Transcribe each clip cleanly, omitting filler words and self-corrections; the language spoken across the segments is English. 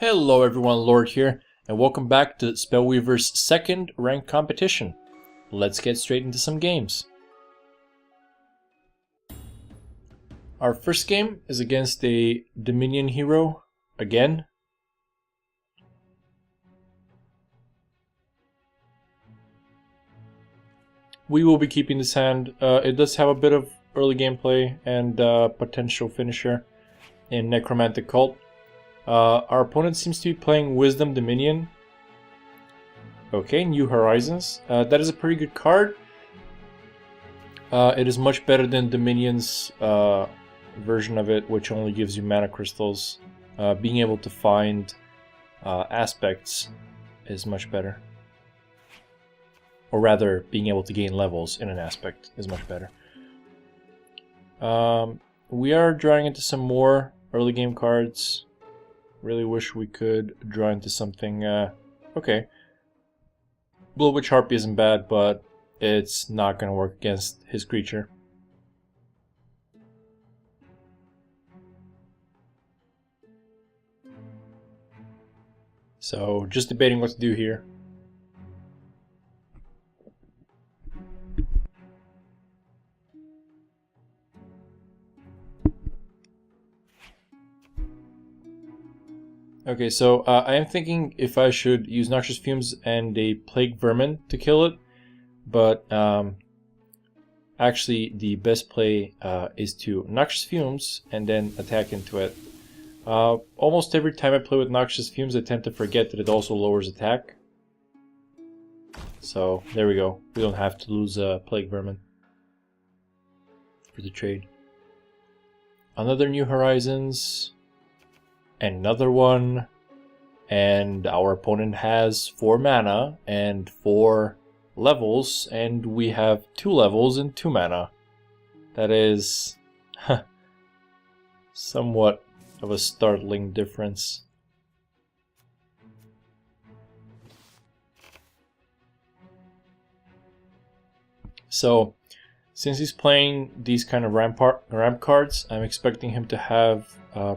Hello everyone, Lord here, and welcome back to Spellweaver's second ranked competition. Let's get straight into some games. Our first game is against a Dominion hero, again. We will be keeping this hand. It does have a bit of early gameplay and potential finisher in Necromantic Cult. Our opponent seems to be playing Wisdom Dominion. Okay, New Horizons. That is a pretty good card. It is much better than Dominion's version of it, which only gives you mana crystals. Being able to find aspects is much better. Or rather, being able to gain levels in an aspect is much better. We are drawing into some more early game cards. Really wish we could draw into something. Okay. Blood Witch Harpy isn't bad, but it's not going to work against his creature. So, just debating what to do here. Okay, so I am thinking if I should use Noxious Fumes and a Plague Vermin to kill it, but actually the best play is to Noxious Fumes and then attack into it. Almost every time I play with Noxious Fumes I tend to forget that it also lowers attack. So there we go, we don't have to lose Plague Vermin for the trade. Another New Horizons. Another one, and our opponent has 4 mana and 4 levels, and we have 2 levels and 2 mana. That is somewhat of a startling difference. So, since he's playing these kind of ramp cards, I'm expecting him to have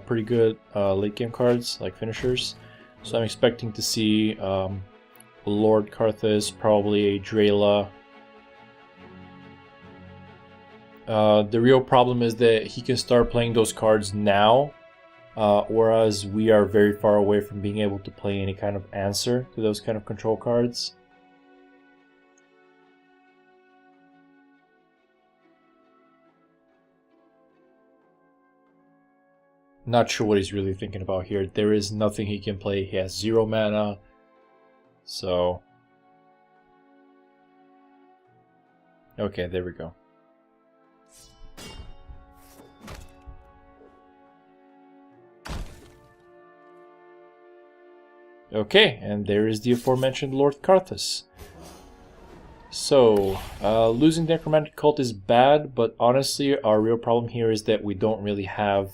pretty good late game cards, like finishers. So I'm expecting to see Lord Karthus, probably a Drayla. The real problem is that he can start playing those cards now, whereas we are very far away from being able to play any kind of answer to those kind of control cards. Not sure what he's really thinking about here. There is nothing he can play. He has 0 mana. So... okay, there we go. Okay, and there is the aforementioned Lord Karthus. So, losing Necromantic Cult is bad, but honestly, our real problem here is that we don't really have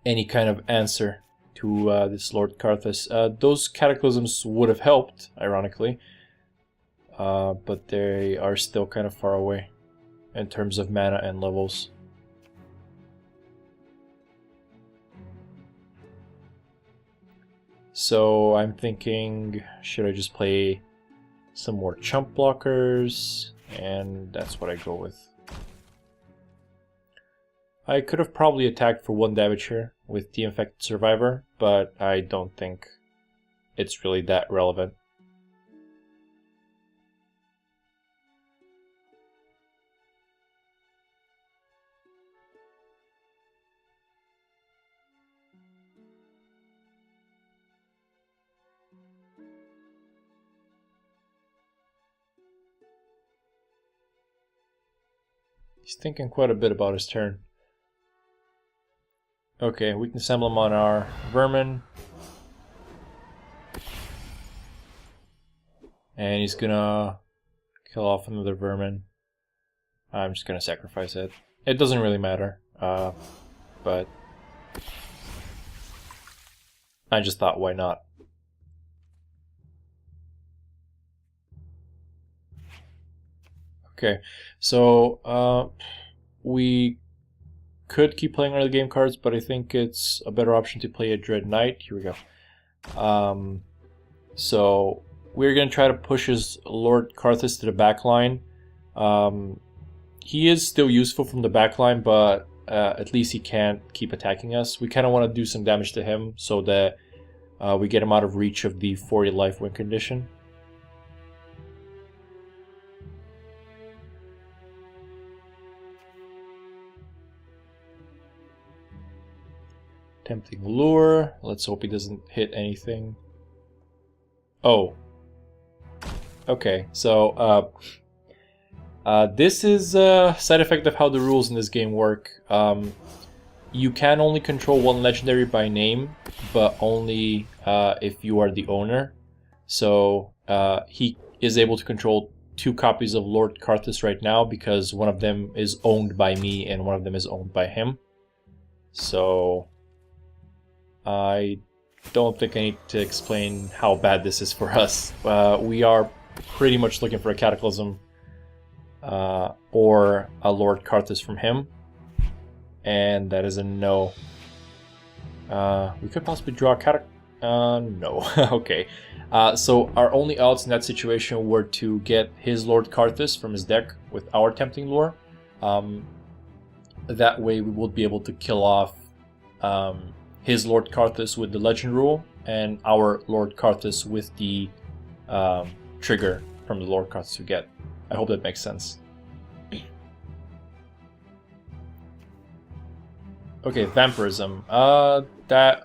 any kind of answer to this Lord Karthus. Those Cataclysms would have helped, ironically, but they are still kind of far away in terms of mana and levels. So I'm thinking, should I just play some more chump blockers? And that's what I go with. I could have probably attacked for 1 damage here with the Infected Survivor, but I don't think it's really that relevant. He's thinking quite a bit about his turn. Okay, we can assemble him on our Vermin. And he's gonna kill off another Vermin. I'm just gonna sacrifice it. It doesn't really matter, but I just thought, why not? Okay, so we could keep playing early game cards, but I think it's a better option to play a Dread Knight. Here we go. So we're going to try to push his Lord Karthus to the back line. He is still useful from the back line, but at least he can't keep attacking us. We kind of want to do some damage to him so that we get him out of reach of the 40 life win condition. Tempting Lure. Let's hope he doesn't hit anything. Oh. Okay, so this is a side effect of how the rules in this game work. You can only control one legendary by name, but only if you are the owner. So he is able to control 2 copies of Lord Karthus right now because one of them is owned by me and one of them is owned by him. So I don't think I need to explain how bad this is for us. We are pretty much looking for a Cataclysm or a Lord Karthus from him, and that is a no. We could possibly draw a no. Okay. So our only outs in that situation were to get his Lord Karthus from his deck with our Tempting Lure. That way we would be able to kill off his Lord Karthus with the Legend rule, and our Lord Karthus with the trigger from the Lord Karthus we get. I hope that makes sense. Okay, Vampirism. That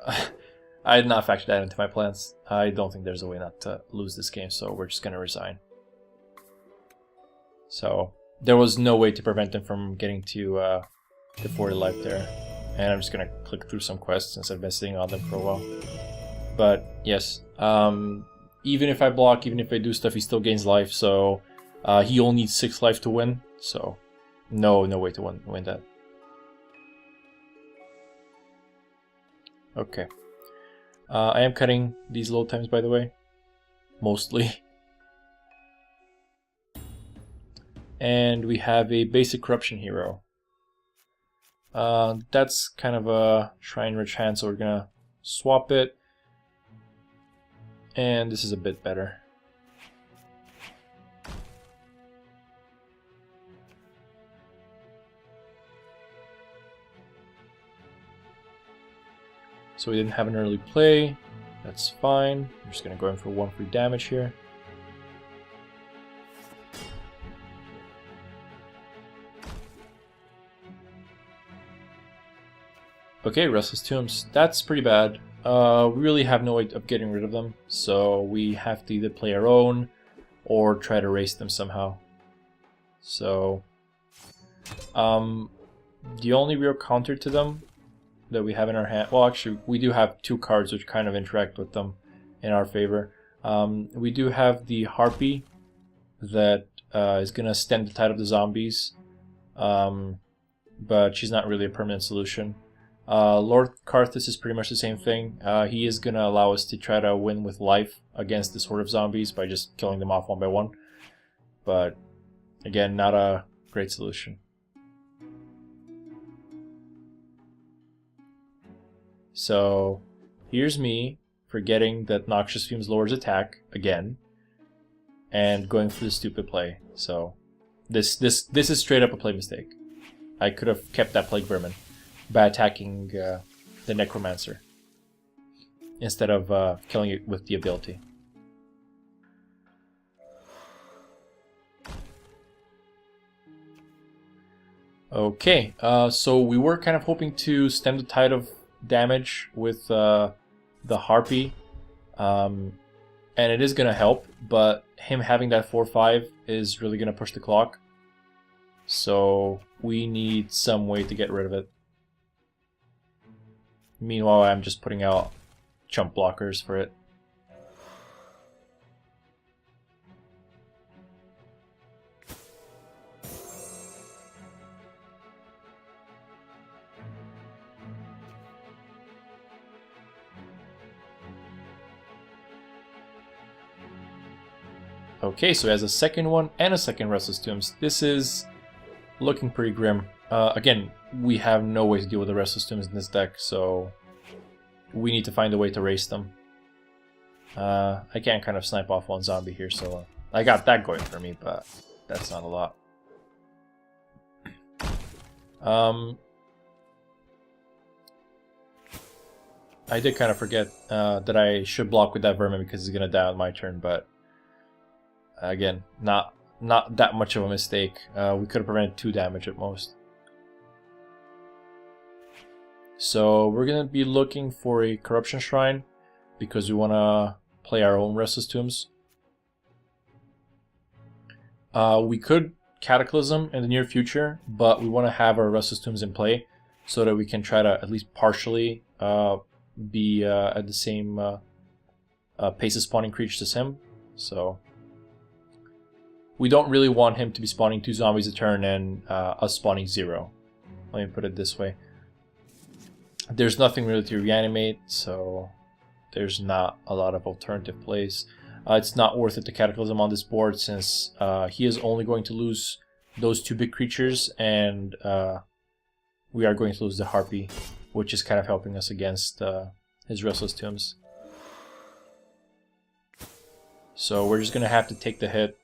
I did not factor that into my plans. I don't think there's a way not to lose this game, so we're just gonna resign. So there was no way to prevent him from getting to 40 life there. And I'm just gonna click through some quests since I've been sitting on them for a while. But yes, even if I block, even if I do stuff, he still gains life. So he only needs 6 life to win. So no way to win that. Okay. I am cutting these load times, by the way, mostly. And we have a basic corruption hero. That's kind of a shrine rich hand, so we're gonna swap it. And this is a bit better. So we didn't have an early play. That's fine. I'm just gonna go in for 1 free damage here. Okay, Restless Tombs. That's pretty bad. We really have no way of getting rid of them, so we have to either play our own or try to erase them somehow. So, the only real counter to them that we have in our hand... Well, actually, we do have 2 cards which kind of interact with them in our favor. We do have the Harpy that is going to stem the tide of the zombies, but she's not really a permanent solution. Lord Karthus is pretty much the same thing. He is going to allow us to try to win with life against this horde of zombies by just killing them off one by one. But, again, not a great solution. So, here's me forgetting that Noxious Fumes lowers attack, again, and going for the stupid play. So, this is straight up a play mistake. I could have kept that Plague Vermin by attacking the Necromancer instead of killing it with the ability. Okay, so we were kind of hoping to stem the tide of damage with the Harpy, and it is going to help, but him having that 4-5 is really going to push the clock, so we need some way to get rid of it. Meanwhile, I'm just putting out chump blockers for it. Okay, so he has a second one and a second Restless Tombs. This is looking pretty grim. Again, we have no way to deal with the Restless Tombs in this deck, so we need to find a way to race them. I can't kind of snipe off one zombie here, so I got that going for me, but that's not a lot. I did kind of forget that I should block with that vermin because he's gonna die on my turn, but again, not that much of a mistake. We could have prevented 2 damage at most. So we're gonna be looking for a Corruption Shrine because we want to play our own Restless Tombs. We could Cataclysm in the near future, but we want to have our Restless Tombs in play so that we can try to at least partially be at the same pace of spawning creatures as him. So we don't really want him to be spawning 2 zombies a turn and us spawning 0. Let me put it this way. There's nothing really to reanimate, so there's not a lot of alternative plays. It's not worth it to Cataclysm on this board since he is only going to lose those 2 big creatures, and we are going to lose the Harpy, which is kind of helping us against his Restless Tombs. So we're just going to have to take the hit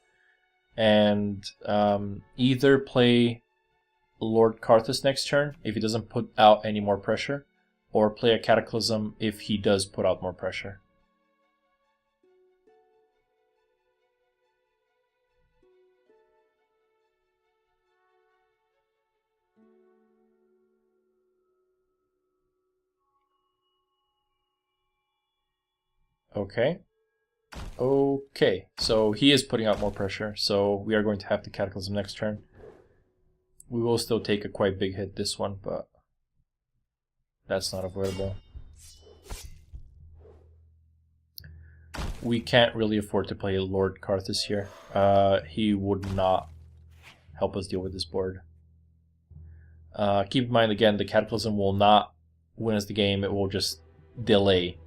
and either play Lord Karthus next turn if he doesn't put out any more pressure, or play a Cataclysm if he does put out more pressure. Okay, so he is putting out more pressure, so we are going to have to Cataclysm next turn. We will still take a quite big hit this one, but that's not avoidable. We can't really afford to play Lord Karthus here. He would not help us deal with this board. Keep in mind, again, the Cataclysm will not win us the game, it will just delay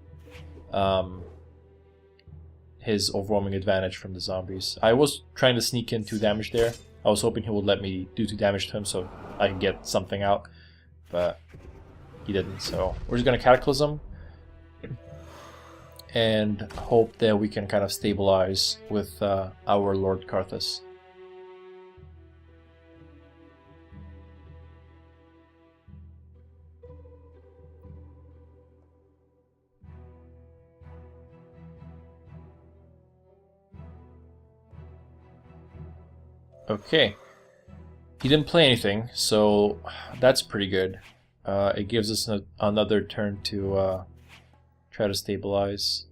his overwhelming advantage from the zombies. I was trying to sneak in 2 damage there. I was hoping he would let me do 2 damage to him so I can get something out, but he didn't. So we're just going to Cataclysm and hope that we can kind of stabilize with our Lord Karthus. Okay, he didn't play anything, so that's pretty good. It gives us another turn to try to stabilize.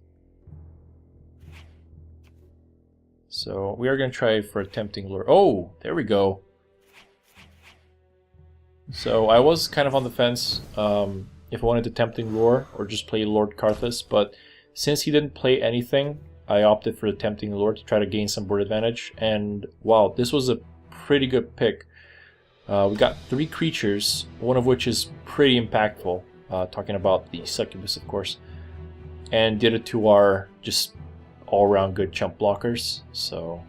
So we are going to try for a Tempting Lure. Oh, there we go. So I was kind of on the fence if I wanted to Tempting Lure or just play Lord Karthus, but since he didn't play anything, I opted for the Tempting Lure to try to gain some board advantage, and wow, this was a pretty good pick. We got 3 creatures, one of which is pretty impactful, talking about the Succubus, of course, and did it to our just all-around good chump blockers. So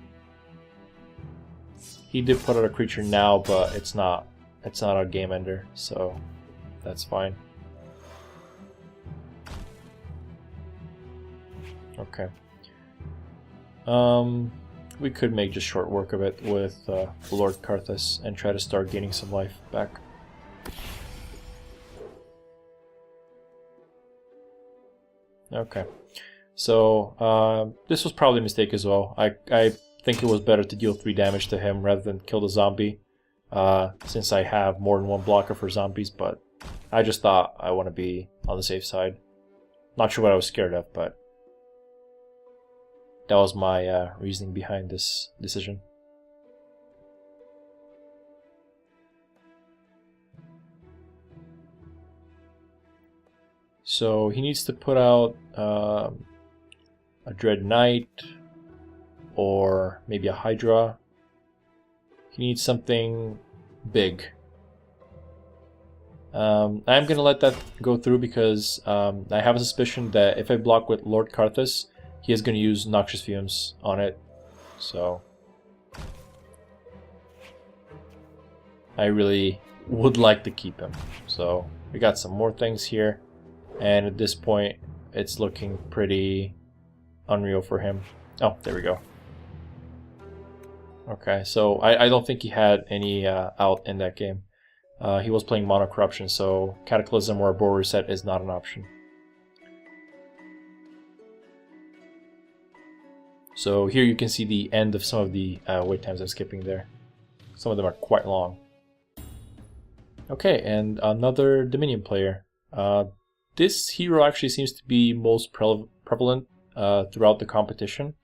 he did put out a creature now, but it's not a game ender, so that's fine. Okay. We could make just short work of it with Lord Karthus and try to start gaining some life back. Okay, so this was probably a mistake as well. I think it was better to deal 3 damage to him rather than kill the zombie, since I have more than one blocker for zombies, but I just thought I want to be on the safe side. Not sure what I was scared of, but that was my reasoning behind this decision. So he needs to put out a Dread Knight or maybe a Hydra. He needs something big. I'm going to let that go through because I have a suspicion that if I block with Lord Karthus, he is going to use Noxious Fumes on it, so I really would like to keep him. So we got some more things here, and at this point it's looking pretty unreal for him. Oh, there we go. Okay, so I don't think he had any out in that game. He was playing Mono Corruption, so Cataclysm or a board reset is not an option. So here you can see the end of some of the wait times I'm skipping there. Some of them are quite long. Okay, and another Dominion player. This hero actually seems to be most prevalent throughout the competition.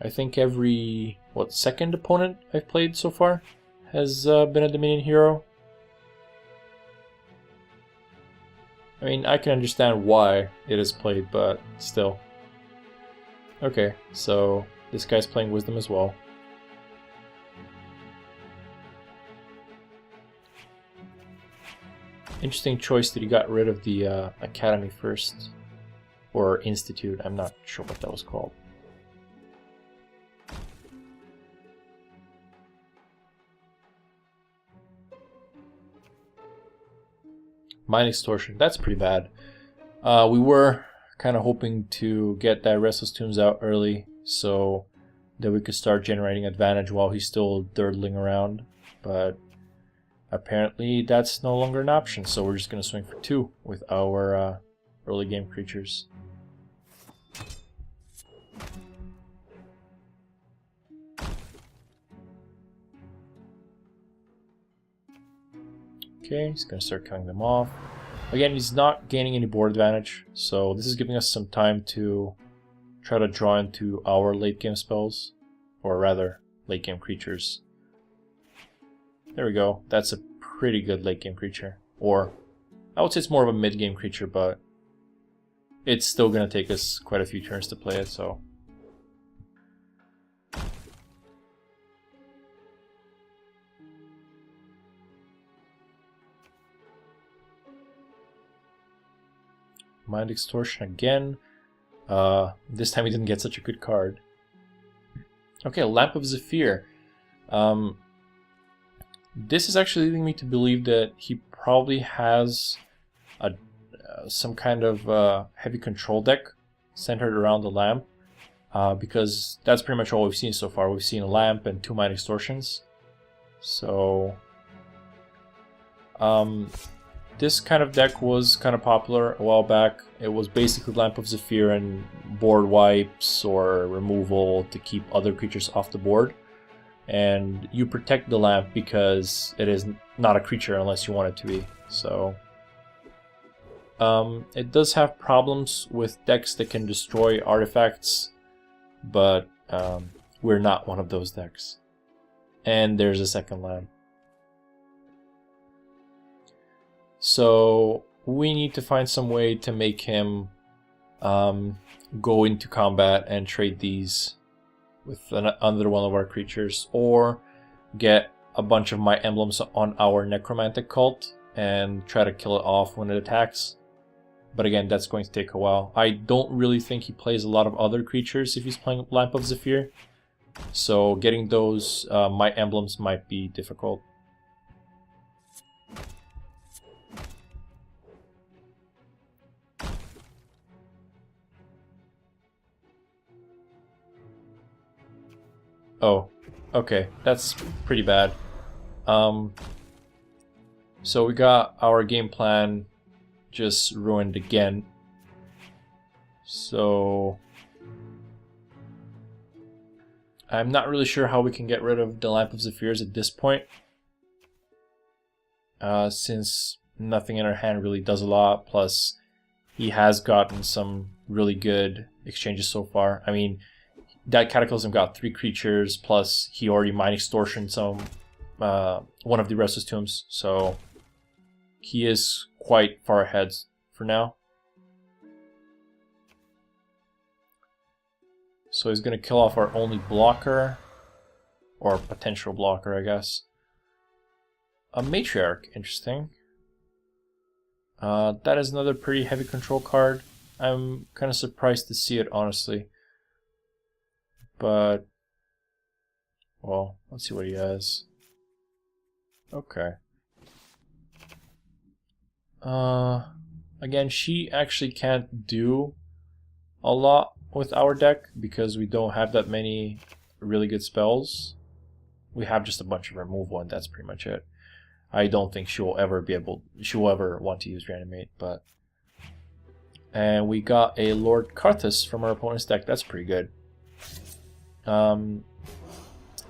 I think every, second opponent I've played so far has been a Dominion hero. I mean, I can understand why it is played, but still. Okay, so this guy's playing Wisdom as well. Interesting choice that he got rid of the Academy first. Or Institute, I'm not sure what that was called. Mind Extortion, that's pretty bad. We were kind of hoping to get that Restless Tombs out early so that we could start generating advantage while he's still dirtling around, but apparently that's no longer an option, so we're just going to swing for 2 with our early game creatures. Okay, he's going to start cutting them off. Again, he's not gaining any board advantage, so this is giving us some time to try to draw into our late game spells, or rather, late game creatures. There we go, that's a pretty good late game creature. Or, I would say it's more of a mid game creature, but it's still going to take us quite a few turns to play it, so... Mind Extortion again. This time he didn't get such a good card. Okay, Lamp of Zephyr. This is actually leading me to believe that he probably has some kind of heavy control deck centered around the lamp, because that's pretty much all we've seen so far. We've seen a lamp and 2 Mind Extortions. So this kind of deck was kind of popular a while back. It was basically Lamp of Zephyr and board wipes or removal to keep other creatures off the board. And you protect the lamp because it is not a creature unless you want it to be. So it does have problems with decks that can destroy artifacts, but we're not one of those decks. And there's a second lamp. So we need to find some way to make him go into combat and trade these with another one of our creatures, or get a bunch of my emblems on our Necromantic Cult and try to kill it off when it attacks. But again, that's going to take a while. I don't really think he plays a lot of other creatures if he's playing Lamp of Zephyr, so getting those my emblems might be difficult. Oh, okay, that's pretty bad. So we got our game plan just ruined again. So I'm not really sure how we can get rid of the Lamp of Zephyrs at this point, since nothing in our hand really does a lot, plus he has gotten some really good exchanges so far. I mean, that Cataclysm got 3 creatures, plus he already Mind Extortion some one of the Restless Tombs, so he is quite far ahead for now. So he's going to kill off our only blocker, or potential blocker, I guess. A Matriarch, interesting. That is another pretty heavy control card. I'm kind of surprised to see it, honestly. But Well, let's see what he has. Okay. Again, she actually can't do a lot with our deck because we don't have that many really good spells. We have just a bunch of removal, and that's pretty much it. I don't think she will ever want to use Reanimate, but... And we got a Lord Karthus from our opponent's deck. That's pretty good.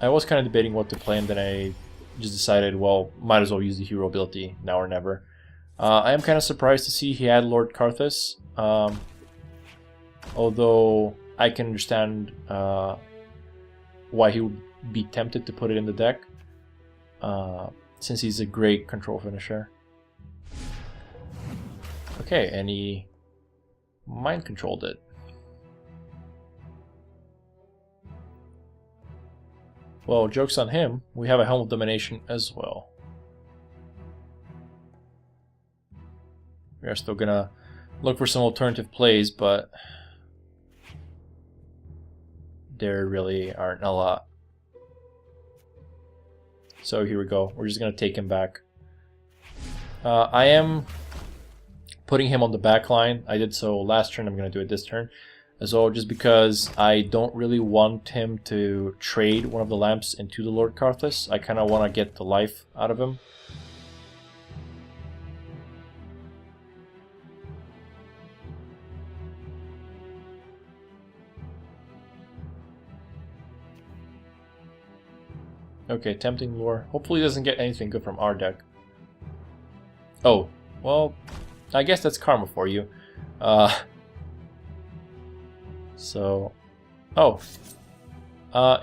I was kind of debating what to play, and then I just decided, well, might as well use the hero ability now or never. I am kind of surprised to see he had Lord Karthus, although I can understand why he would be tempted to put it in the deck, since he's a great control finisher. Okay, and he mind controlled it. Well, joke's on him, we have a Helm of Domination as well. We are still gonna look for some alternative plays, but there really aren't a lot. So here we go, we're just gonna take him back. I am putting him on the back line. I did so last turn, I'm gonna do it this turn as well, just because I don't really want him to trade one of the lamps into the Lord Karthus. I kind of want to get the life out of him. Okay, Tempting Lure. Hopefully he doesn't get anything good from our deck. Oh, well, I guess that's karma for you.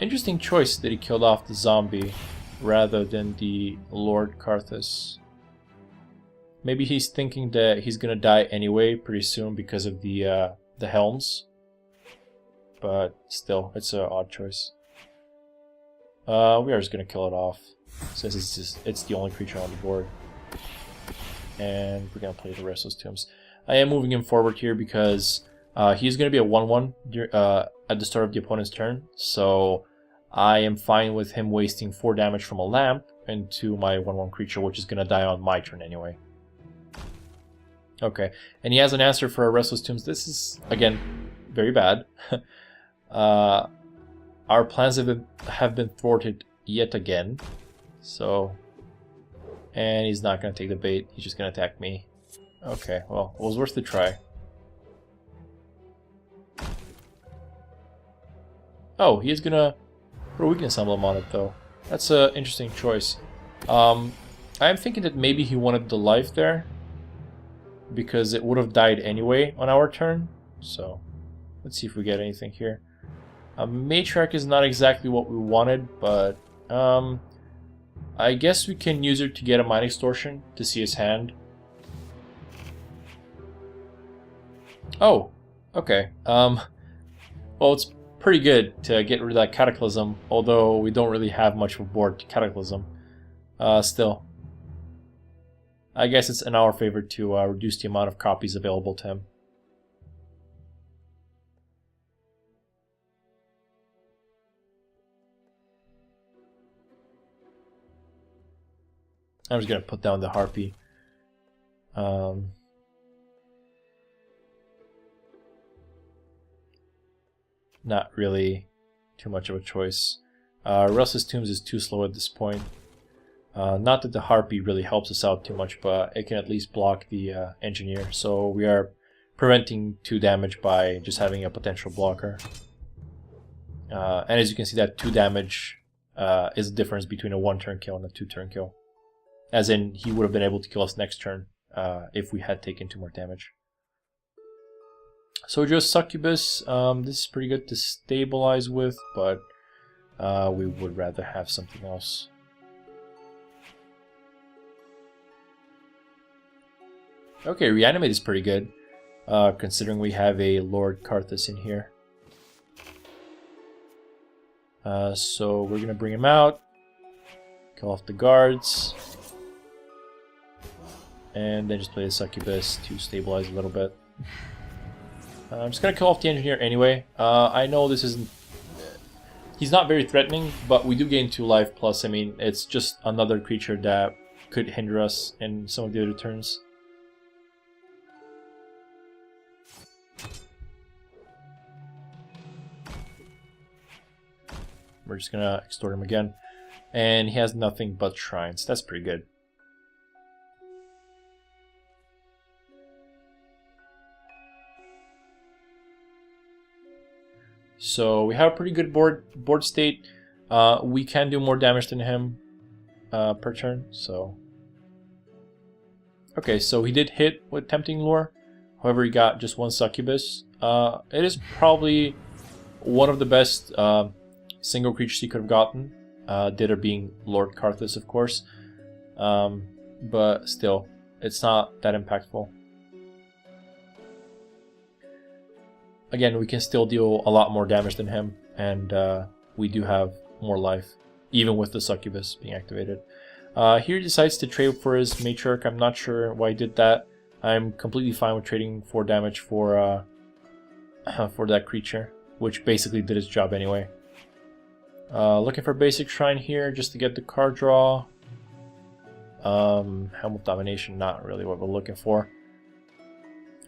Interesting choice that he killed off the zombie rather than the Lord Karthus. Maybe he's thinking that he's gonna die anyway pretty soon because of the helms. But still, it's an odd choice. We are just gonna kill it off since it's the only creature on the board. And we're gonna play the Restless Tombs. I am moving him forward here because he's going to be a 1-1 at the start of the opponent's turn, so I am fine with him wasting 4 damage from a lamp into my 1-1 creature, which is going to die on my turn anyway. Okay, and he has an answer for our Restless Tombs. This is, again, very bad. Our plans have been thwarted yet again, so... And he's not going to take the bait, he's just going to attack me. Okay, well, it was worth the try. Oh, he is gonna put a weakness emblem on it though. That's an interesting choice. I am thinking that maybe he wanted the life there, because it would have died anyway on our turn. So, let's see if we get anything here. Matriarch is not exactly what we wanted, but I guess we can use it to get a Mind Extortion to see his hand. Oh, okay. Well, it's pretty good to get rid of that Cataclysm, although we don't really have much of a board to Cataclysm. Still, I guess it's in our favor to reduce the amount of copies available to him. I'm just going to put down the Harpy. Not really too much of a choice. Restless Tombs is too slow at this point. Not that the Harpy really helps us out too much, but it can at least block the Engineer. So we are preventing 2 damage by just having a potential blocker. And as you can see, that 2 damage is the difference between a 1-turn kill and a 2-turn kill. As in, he would have been able to kill us next turn if we had taken 2 more damage. So just Succubus, this is pretty good to stabilize with, but we would rather have something else. Okay, Reanimate is pretty good, considering we have a Lord Karthus in here. So we're gonna bring him out, kill off the guards, and then just play the Succubus to stabilize a little bit. I'm just gonna kill off the Engineer anyway. I know this isn't... He's not very threatening, but we do gain 2 life, plus, I mean, it's just another creature that could hinder us in some of the other turns. We're just gonna extort him again. And he has nothing but shrines. That's pretty good. So we have a pretty good board state. We can do more damage than him per turn. So okay, so he did hit with Tempting Lure. However, he got just 1 Succubus. It is probably one of the best single creatures he could have gotten. The other being Lord Karthus, of course. But still, it's not that impactful. Again, we can still deal a lot more damage than him, and we do have more life, even with the Succubus being activated. Here he decides to trade for his Matriarch. I'm not sure why he did that. I'm completely fine with trading 4 damage for that creature, which basically did its job anyway. Looking for basic shrine here just to get the card draw. Helm of Domination, not really what we're looking for.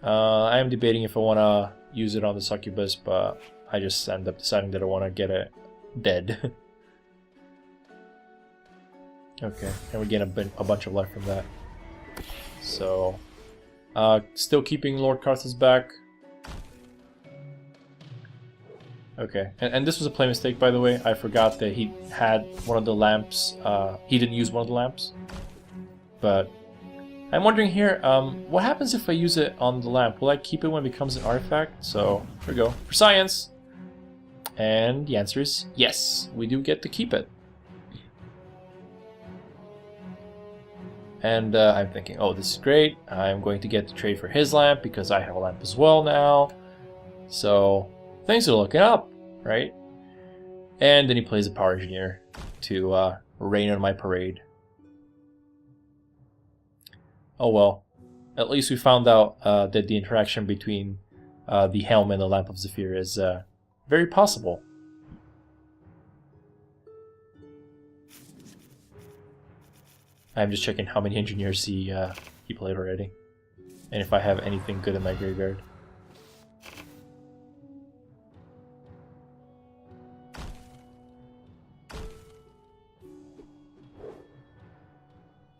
I am debating if I want to use it on the Succubus, but I just end up deciding that I want to get it dead. Okay, and we gain a bunch of life from that. So, still keeping Lord Karthus back. Okay, and this was a play mistake, by the way. I forgot that he had one of the lamps. He didn't use one of the lamps. But I'm wondering here, what happens if I use it on the lamp? Will I keep it when it becomes an artifact? So, here we go. For science! And the answer is yes, we do get to keep it. And I'm thinking, oh, this is great. I'm going to get to trade for his lamp because I have a lamp as well now. So, things are looking up, right? And then he plays a Power Engineer to rain on my parade. Oh well, at least we found out that the interaction between the Helm and the Lamp of Zephyr is very possible. I'm just checking how many engineers he played already, and if I have anything good in my graveyard.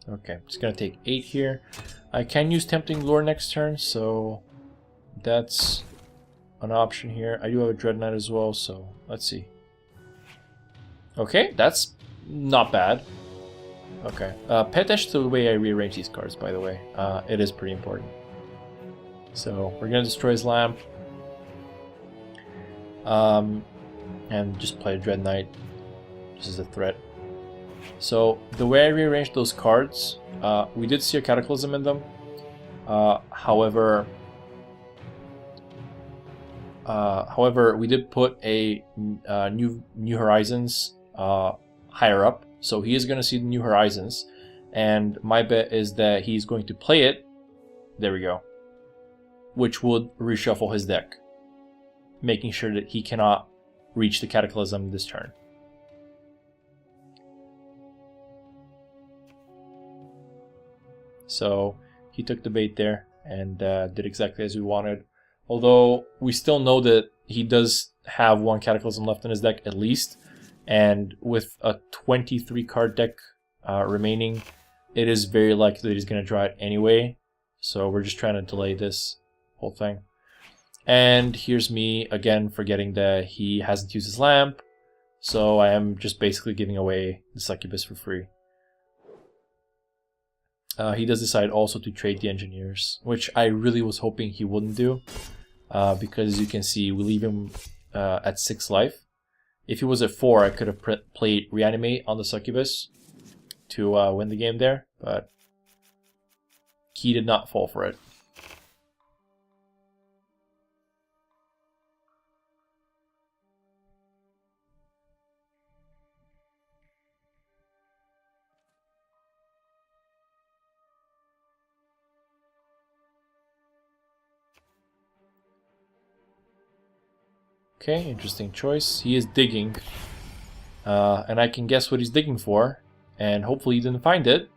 Okay, just gonna take 8 here. I can use Tempting Lure next turn, so that's an option here. I do have a Dread Knight as well, so let's see. Okay, that's not bad. Okay, pay attention to the way I rearrange these cards, by the way. It is pretty important. So we're gonna destroy his lamp, and just play a Dread Knight just as a threat. So the way I rearranged those cards, we did see a Cataclysm in them. However, we did put a New Horizons higher up, so he is going to see the New Horizons, and my bet is that he's going to play it. There we go, which would reshuffle his deck, making sure that he cannot reach the Cataclysm this turn. So he took the bait there and did exactly as we wanted. Although we still know that he does have 1 Cataclysm left in his deck at least. And with a 23 card deck remaining, it is very likely that he's going to draw it anyway. So we're just trying to delay this whole thing. And here's me again forgetting that he hasn't used his lamp. So I am just basically giving away the Succubus for free. He does decide also to trade the Engineers, which I really was hoping he wouldn't do, because as you can see, we leave him at 6 life. If he was at 4, I could have played Reanimate on the Succubus to win the game there, but he did not fall for it. Okay, interesting choice. He is digging, And I can guess what he's digging for, and hopefully he didn't find it.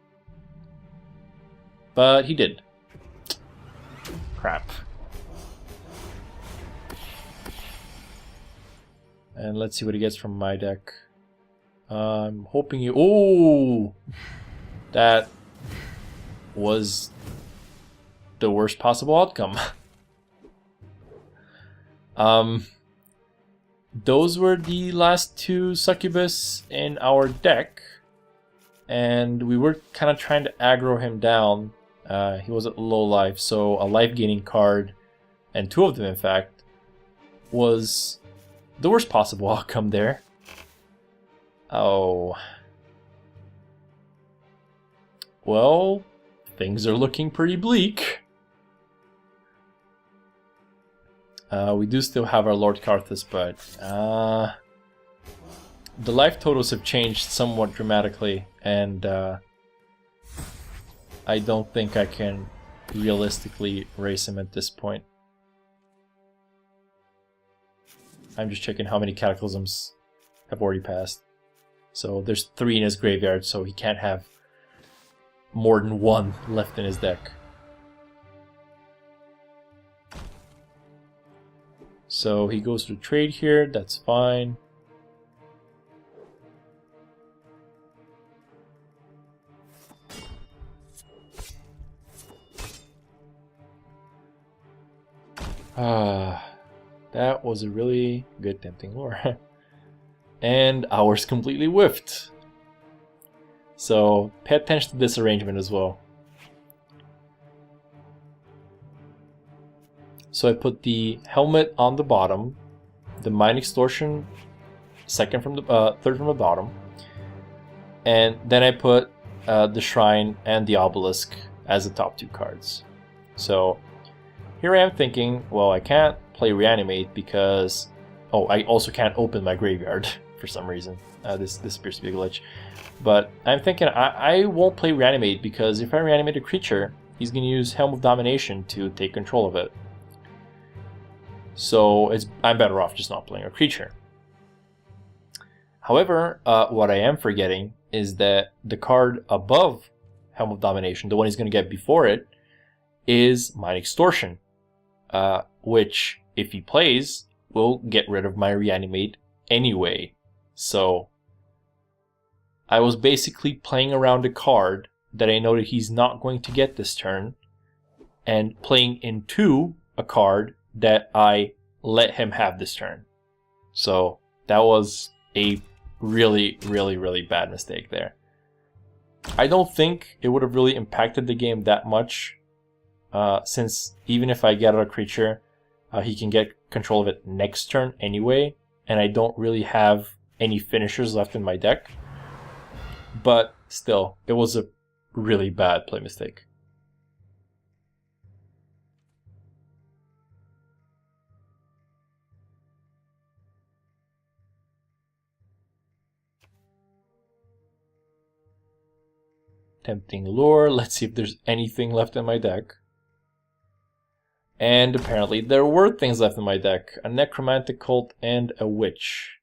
But he did. Crap. And let's see what he gets from my deck. I'm hoping you... Oh! That was the worst possible outcome. Those were the last two succubus in our deck. And we were kind of trying to aggro him down. He was at low life, so a life gaining card, and two of them in fact, was the worst possible outcome there. Oh. Well, things are looking pretty bleak. We do still have our Lord Karthus, but the life totals have changed somewhat dramatically, and I don't think I can realistically race him at this point. I'm just checking how many cataclysms have already passed. So there's 3 in his graveyard, so he can't have more than 1 left in his deck. So he goes to trade here, that's fine. That was a really good tempting lure. And ours completely whiffed. So pay attention to this arrangement as well. So I put the helmet on the bottom, the Mind Extortion third from the bottom, and then I put the Shrine and the Obelisk as the top 2 cards. So here I am thinking, well, I can't play Reanimate because... Oh, I also can't open my graveyard for some reason. This appears to be a glitch. But I'm thinking I won't play Reanimate because if I reanimate a creature, he's going to use Helm of Domination to take control of it. So I'm better off just not playing a creature. However, what I am forgetting is that the card above Helm of Domination, the one he's going to get before it, is Mind Extortion. Which, if he plays, will get rid of my Reanimate anyway. So I was basically playing around a card that I know that he's not going to get this turn, and playing into a card that I let him have this turn. So that was a really, really, really bad mistake there. I don't think it would have really impacted the game that much, since even if I get out a creature, he can get control of it next turn anyway, and I don't really have any finishers left in my deck. But still, it was a really bad play mistake. Tempting Lure, let's see if there's anything left in my deck. And apparently there were things left in my deck. A Necromantic Cult and a Witch.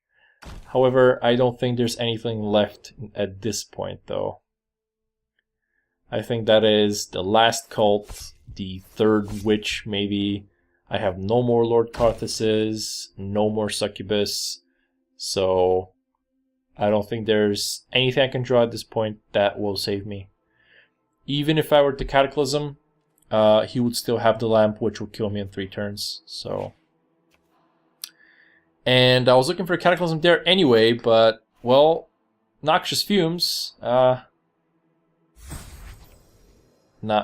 However, I don't think there's anything left at this point though. I think that is the last cult, the third Witch maybe. I have no more Lord Karthuses, no more Succubus. So I don't think there's anything I can draw at this point that will save me. Even if I were to Cataclysm, he would still have the lamp, which will kill me in 3 turns. So, and I was looking for a Cataclysm there anyway, but well, Noxious Fumes, not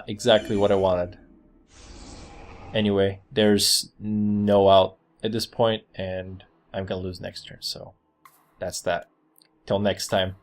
exactly what I wanted. Anyway, there's no out at this point, and I'm gonna lose next turn. So that's that. Till next time.